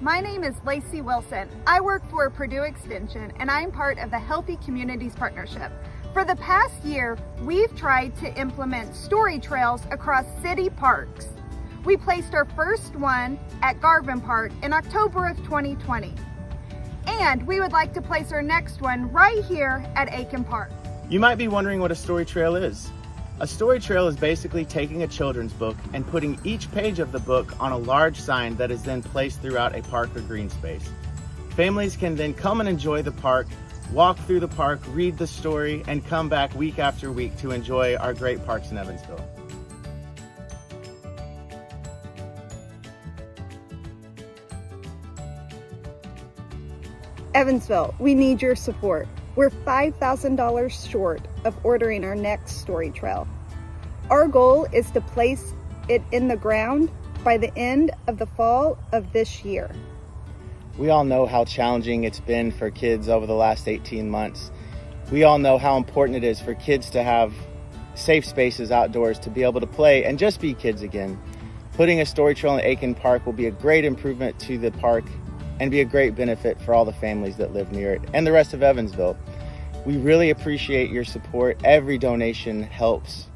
My name is Lacey Wilson. I work for Purdue Extension and I'm part of the Healthy Communities Partnership. For the past year, we've tried to implement story trails across city parks. We placed our first one at Garvin Park in October of 2020. And we would like to place our next one right here at Akin Park. You might be wondering what a story trail is. A story trail is basically taking a children's book and putting each page of the book on a large sign that is then placed throughout a park or green space. Families can then come and enjoy the park, walk through the park, read the story, and come back week after week to enjoy our great parks in Evansville. Evansville, we need your support. We're $5,000 short of ordering our next story trail. Our goal is to place it in the ground by the end of the fall of this year. We all know how challenging it's been for kids over the last 18 months. We all know how important it is for kids to have safe spaces outdoors to be able to play and just be kids again. Putting a story trail in Akin Park will be a great improvement to the park and be a great benefit for all the families that live near it and the rest of Evansville. We really appreciate your support. Every donation helps